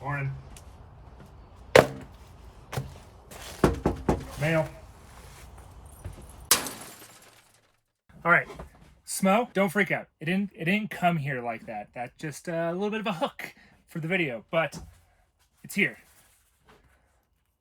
Morning. Mail. All right, Smoe, don't freak out. It didn't come here like that. That's just a little bit of a hook for the video, but it's here.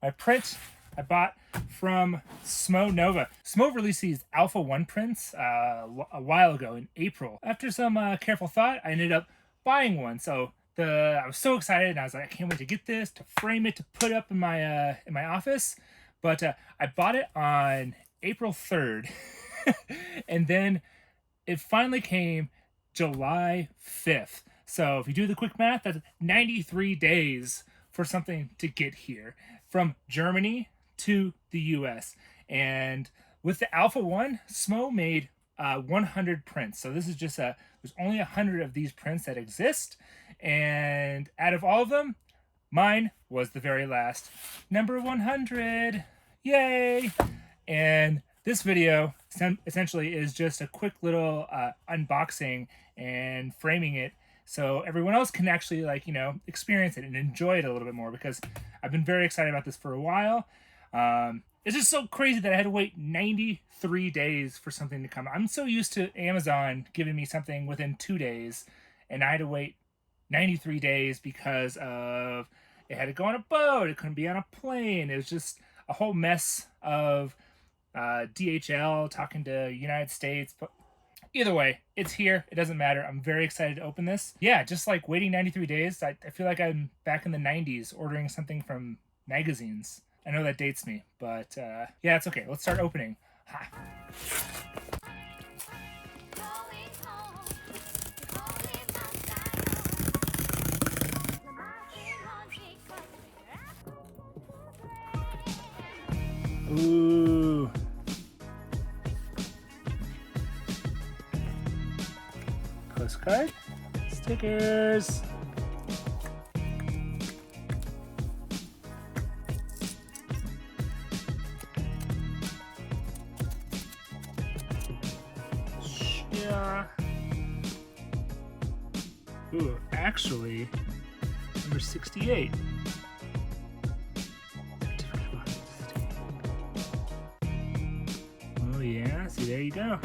My print I bought from Smoe Nova. Smoe released these Alpha 1 prints a while ago in April. After some careful thought, I ended up buying one. So I was so excited, and I was like, I can't wait to get this, to frame it, to put up in my office. But I bought it on April 3rd, and then it finally came July 5th. So if you do the quick math, that's 93 days for something to get here from Germany to the US. And with the Alpha 1, Smoe made 100 prints. So this is just there's only 100 of these prints that exist. And out of all of them, mine was the very last. Number 100. Yay! And this video essentially is just a quick little unboxing and framing it so everyone else can actually, like, you know, experience it and enjoy it a little bit more, because I've been very excited about this for a while. It's just so crazy that I had to wait 93 days for something to come. I'm so used to Amazon giving me something within 2 days, and I had to wait 93 days because of it had to go on a boat, it couldn't be on a plane. It was just a whole mess of DHL talking to United States. But either way, it's here. It doesn't matter. I'm very excited to open this. Yeah, just like waiting 93 days, I feel like I'm back in the 90s ordering something from magazines. I know that dates me, but yeah, it's okay. Let's start opening. Ha. Ooh. Postcard. Stickers. Yeah. Ooh, actually, number 68. Oh yeah, see, there you go.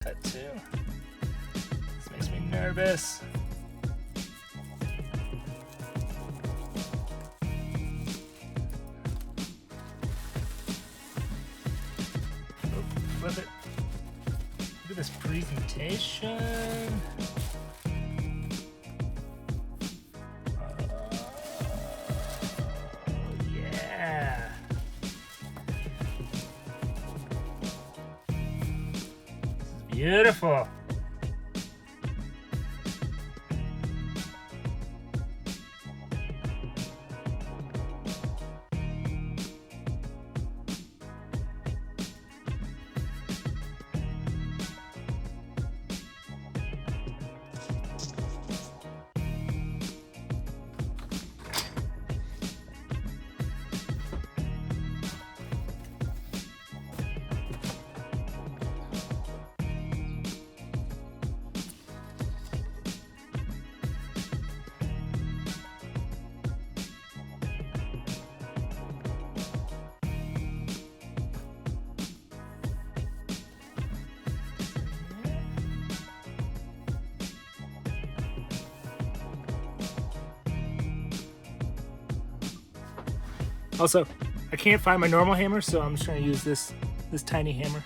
That too. This makes me nervous. Oh, flip it. Look at this presentation. Yeah. Beautiful. Also, I can't find my normal hammer, so I'm just trying to use this tiny hammer.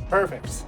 Perfect.